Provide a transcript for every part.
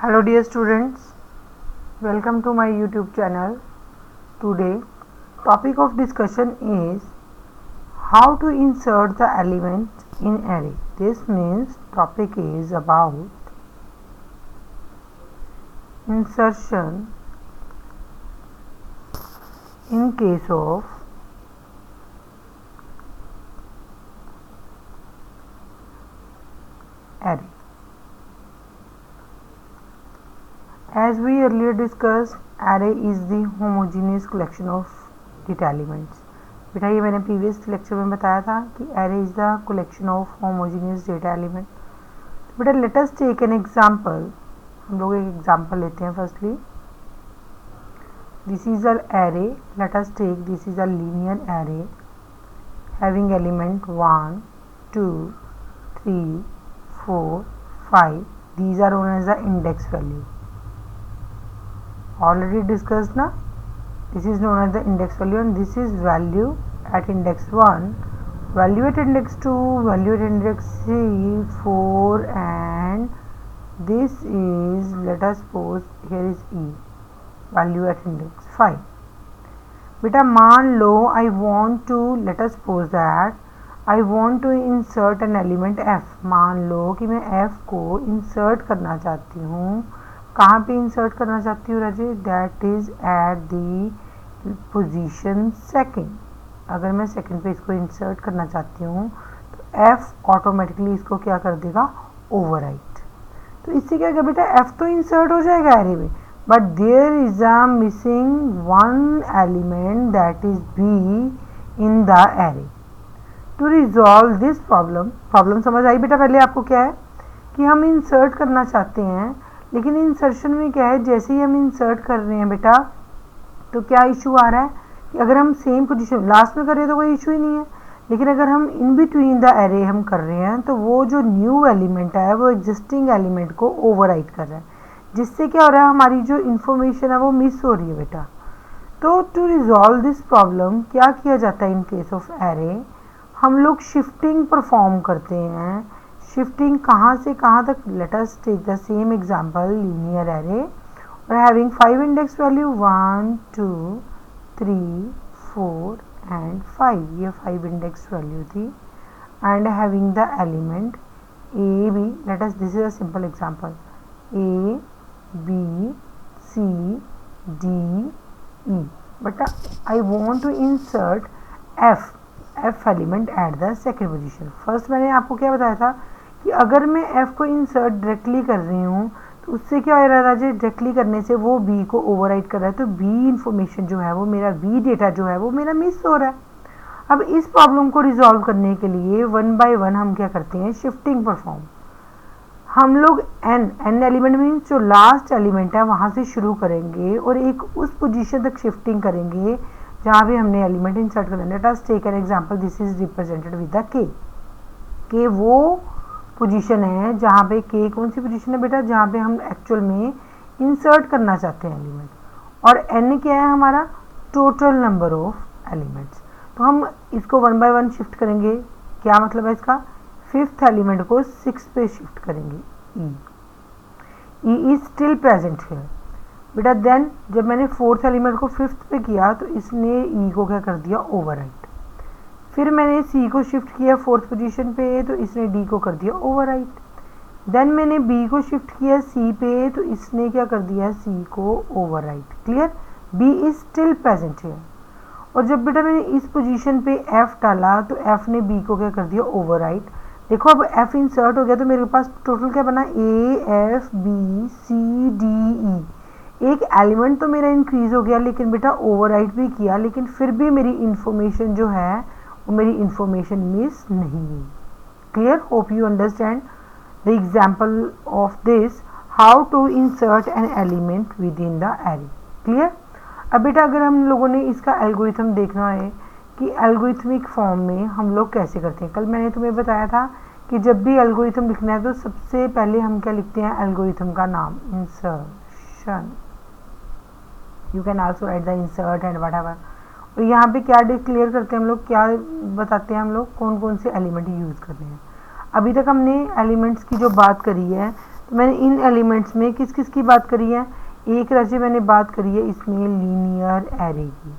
Hello dear students, welcome to my YouTube channel. Today topic of discussion is how to insert the element in array. This means topic is about insertion in case of array. As we earlier discussed, array is the homogeneous collection of data elements. बेटा ये मैंने previous lecture में बताया था कि array is the collection of homogeneous data element. बेटा let us take an example. हम लोग एक एग्जाम्पल लेते हैं. Firstly this is an array. Let us take this is a linear array having element 1, 2, 3, 4, 5. These are known as the index value. Already discussed na. This is known as the index value and this is value at index 1, value at index 2, value at index 3, 4 and this is, let us suppose here is E, value at index 5. बेटा मान लो I want to, let us suppose that I want to insert an element F. मान लो कि मैं F को insert करना चाहती हूँ. कहाँ पे इंसर्ट करना चाहती हूँ राजे? That is at the position second. अगर मैं सेकंड पे इसको इंसर्ट करना चाहती हूँ तो एफ ऑटोमेटिकली इसको क्या कर देगा? ओवरराइट. तो इससे क्या होगा बेटा? एफ तो इंसर्ट हो जाएगा एरे में, but there is a missing one element that is be in the array. To resolve this problem समझ आई बेटा? पहले आपको क्या है कि हम इंसर्ट करना चाहते हैं, लेकिन इंसर्शन में क्या है, जैसे ही हम इंसर्ट कर रहे हैं बेटा तो क्या इशू आ रहा है कि अगर हम सेम पोजीशन लास्ट में कर रहे हैं तो कोई इशू ही नहीं है, लेकिन अगर हम इन बिटवीन द एरे हम कर रहे हैं तो वो जो न्यू एलिमेंट है वो एग्जिस्टिंग एलिमेंट को ओवरराइट कर रहा है, जिससे क्या हो रहा है, हमारी जो इन्फॉर्मेशन है वो मिस हो रही है बेटा. तो टू रिजॉल्व दिस प्रॉब्लम क्या किया जाता है इन केस ऑफ एरे? हम लोग शिफ्टिंग परफॉर्म करते हैं. शिफ्टिंग कहाँ से कहाँ तक? Let us take the same example, linear array और हैविंग 5 इंडेक्स वैल्यू 1, 2, 3, 4 एंड 5. ये 5 इंडेक्स वैल्यू थी and having the element A B. Let us, this is a simple example, A B C D E. But I want to insert F element at the second position. First मैंने आपको क्या बताया था कि अगर मैं F को insert directly कर रही हूँ तो उससे क्या हो रहा है? डायरेक्टली करने से वो B को ओवरराइट कर रहा है, तो B इन्फॉर्मेशन जो है वो मेरा B डेटा जो है वो मेरा मिस हो रहा है. अब इस प्रॉब्लम को रिजॉल्व करने के लिए वन बाय वन हम क्या करते हैं? Shifting perform. हम लोग n एलिमेंट मीन्स जो लास्ट एलिमेंट है वहाँ से शुरू करेंगे और एक उस पोजीशन तक शिफ्टिंग करेंगे जहाँ भी हमने एलिमेंट इंसर्ट करना है. Let us take an example, this is represented with the K वो पोजीशन है जहाँ पे के कौन सी पोजीशन है बेटा? जहाँ पे हम एक्चुअल में इंसर्ट करना चाहते हैं एलिमेंट, और एन क्या है हमारा? Total number of elements. तो हम इसको वन बाय वन शिफ्ट करेंगे. क्या मतलब है इसका? फिफ्थ एलिमेंट को 6 पे शिफ्ट करेंगे. E is still present here बेटा. देन जब मैंने फोर्थ एलिमेंट को फिफ्थ पे किया तो इसने ई को क्या कर दिया? ओवरराइट. फिर मैंने सी को शिफ्ट किया फोर्थ पोजीशन पे तो इसने डी को कर दिया ओवरराइट. देन मैंने बी को शिफ्ट किया सी पे तो इसने क्या कर दिया? सी को overwrite. Clear? B is still present here. और जब बेटा मैंने इस पोजीशन पे एफ डाला तो एफ ने बी को क्या कर दिया? ओवरराइट. देखो अब एफ इंसर्ट हो गया तो मेरे पास टोटल क्या बना? A F B C D E. एक एलिमेंट तो मेरा इंक्रीज हो गया, लेकिन बेटा ओवरराइट भी किया, लेकिन फिर भी मेरी इंफॉर्मेशन जो है वो मेरी इंफॉर्मेशन मिस नहीं हुई. Clear? Hope you understand the example of this, how to insert an element within the the clear. क्लियर? अब बेटा अगर हम लोगों ने इसका एल्गोरिथम देखना है कि एल्गोरिथमिक फॉर्म में हम लोग कैसे करते हैं. कल मैंने तुम्हें बताया था कि जब भी एल्गोरिथम लिखना है तो सबसे पहले हम क्या लिखते हैं? एल्गोरिथम का नाम, insertion. You can also right the insert and whatever. और यहाँ पे क्या डिक्लेयर करते हैं हम लोग? क्या बताते हैं हम लोग? कौन कौन से एलिमेंट यूज़ कर रहे हैं. अभी तक हमने एलिमेंट्स की जो बात करी है तो मैंने इन एलिमेंट्स में किस किस की बात करी है, एक राज्य मैंने बात करी है इसमें लीनियर एरे की,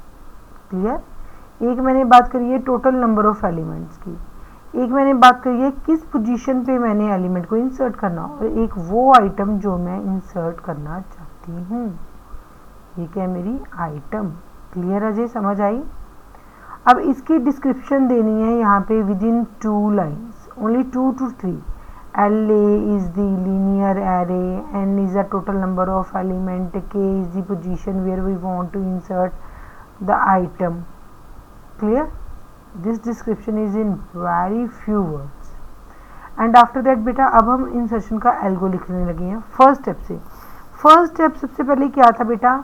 क्लियर। एक मैंने बात करी है टोटल नंबर ऑफ एलिमेंट्स की, एक मैंने बात करी है किस पोजीशन पे मैंने एलिमेंट को इंसर्ट करना, और एक वो आइटम जो मैं इंसर्ट करना चाहती हूँ। ये क्या है, मेरी आइटम, क्लियर अजय, समझ आई। अब इसकी डिस्क्रिप्शन देनी है यहाँ पे with in 2 lines, only 2 to 3। LA is the linear array, N is the total number of element, K is the position where we want to insert the item, clear। This description is in very few words and after that बेटा अब हम insertion का algo लिखने लगे हैं first step से। First step सबसे पहले क्या था बेटा,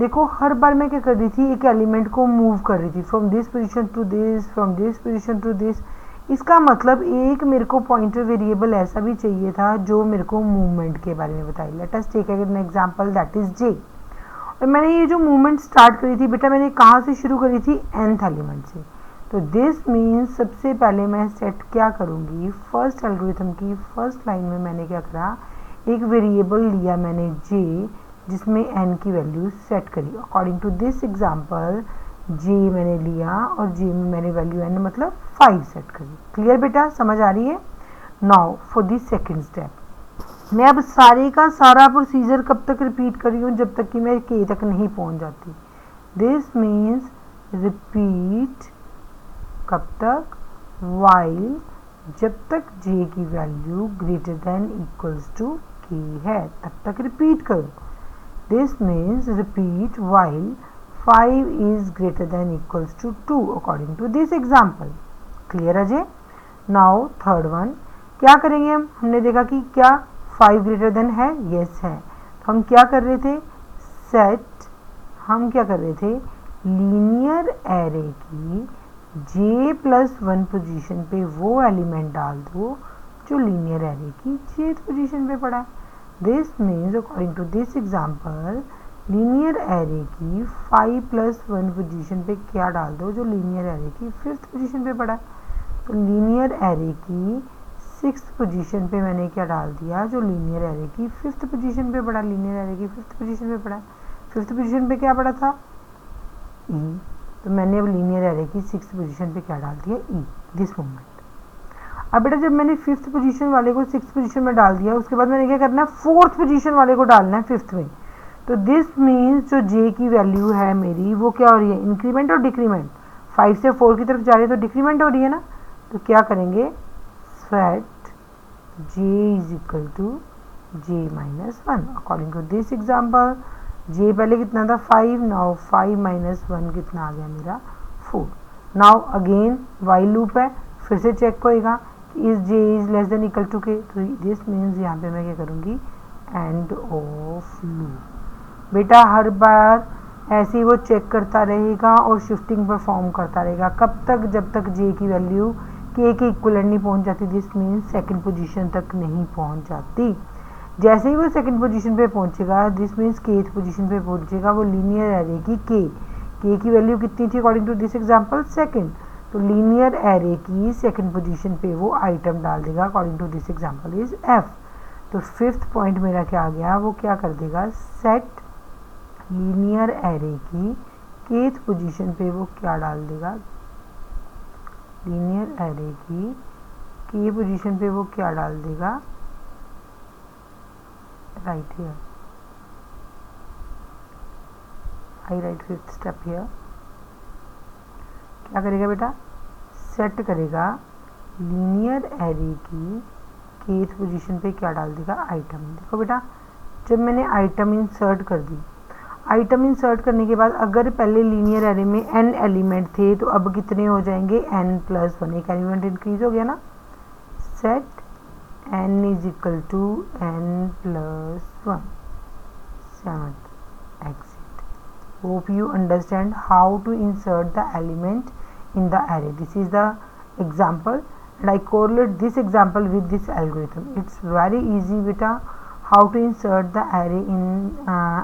देखो हर बार मैं क्या कर रही थी, एक एलिमेंट को मूव कर रही थी from this position to this, from this position to this. इसका मतलब एक मेरे को पॉइंटर वेरिएबल ऐसा भी चाहिए था जो मेरे को मूवमेंट के बारे में बताए। Let us take an example that is J. और मैंने ये जो मूवमेंट स्टार्ट करी थी बेटा, मैंने कहाँ से शुरू करी थी, nth एलिमेंट से। तो दिस मीन्स सबसे पहले मैं सेट क्या करूँगी, फर्स्ट एल्गोरिथम की फर्स्ट लाइन में मैंने क्या करा, एक वेरिएबल लिया मैंने जे जिसमें n की वैल्यू सेट करी। According to this example j मैंने लिया और j में मैंने वैल्यू n मतलब 5 सेट करी। क्लियर बेटा, समझ आ रही है। Now for the second step, मैं अब सारे का सारा प्रोसीजर कब तक रिपीट कर रही हूँ, जब तक कि मैं k तक नहीं पहुँच जाती। दिस मीन्स रिपीट कब तक, वाइल जब तक j की value greater than equals to k है तब तक रिपीट करो। This means repeat while 5 is greater than equals to 2 according to this example, clear Ajay. now third one क्या करेंगे हम, हमने देखा कि क्या 5 greater than है, yes है। तो हम क्या कर रहे थे, set, हम क्या कर रहे थे, लीनियर एरे की j+1 पोजीशन पे वो एलिमेंट डाल दो जो लीनियर एरे की jth पोजीशन पे पड़ा है। This means according to this example linear array की 5+1 पोजीशन पे क्या डाल दो जो लीनियर एरे की 5th पोजीशन पे पड़ा है। तो लीनियर एरे की 6th पोजीशन पे मैंने क्या डाल दिया, जो लीनियर एरे की 5th पोजीशन पे पड़ा, लीनियर एरे की 5th पोजीशन पे पड़ा। 5th पोजीशन पे क्या पड़ा था, e, तो मैंने अब लीनियर एरे की 6th पोजीशन पे क्या डाल दिया, e, दिस मोमेंट। अब बेटा जब मैंने 5th पोजीशन वाले को 6th पोजीशन में डाल दिया, उसके बाद मैंने क्या करना है, 4th पोजीशन वाले को डालना है 5th में। तो दिस मीन्स जो j की वैल्यू है मेरी वो क्या हो रही है, इंक्रीमेंट और डिक्रीमेंट, 5 से 4 की तरफ जा रही है तो डिक्रीमेंट हो रही है ना। तो क्या करेंगे, set j is equal to j-1 according to this example. j पहले कितना था 5, नाउ 5 - 1 कितना आ गया मेरा 4। नाउ अगेन वाइल लूप है, फिर से चेक होएगा कि is j is less than equal to k। तो दिस मीन्स यहाँ पे मैं क्या करूँगी, एंड ऑफ लूप। बेटा हर बार ऐसे ही वो चेक करता रहेगा और शिफ्टिंग परफॉर्म करता रहेगा, कब तक, जब तक j की वैल्यू k के इक्वलेंट नहीं पहुंच जाती। दिस मीन्स सेकंड पोजीशन तक नहीं पहुंच जाती। जैसे ही वो सेकंड पोजीशन पे पहुंचेगा, दिस मीन्स kth पोजीशन पे पहुंचेगा, वो लीनियर एरे की k की वैल्यू कितनी थी according to this example, second. तो लीनियर एरे की सेकंड पोजीशन पे वो आइटम डाल देगा according to this example is f। तो 5th पॉइंट मेरा क्या आ गया, वो क्या कर देगा, सेट लीनियर एरे की kth पोजीशन पे वो क्या डाल देगा, लीनियर एरे की k पोजीशन पे वो क्या डाल देगा, right here I right 5th step here. क्या करेगा बेटा, सेट करेगा लीनियर एरे की kth पोजीशन पे क्या डाल देगा, आइटम। देखो बेटा जब मैंने आइटम इंसर्ट कर दी, आइटम इंसर्ट करने के बाद अगर पहले लीनियर एरे में n एलिमेंट थे तो अब कितने हो जाएंगे, n+1, एक एलिमेंट इंक्रीज हो गया ना। Set n is equal to n+1, 7th exit. Hope you understand how to insert the element in the array. This is the example and I correlate this example with this algorithm. It's very easy beta how to insert the array in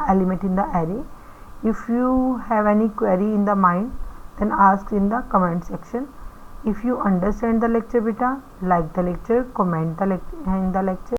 element in the array. If you have any query in the mind, then ask in the comment section. If you understand the lecture beta, like the lecture, comment in the lecture.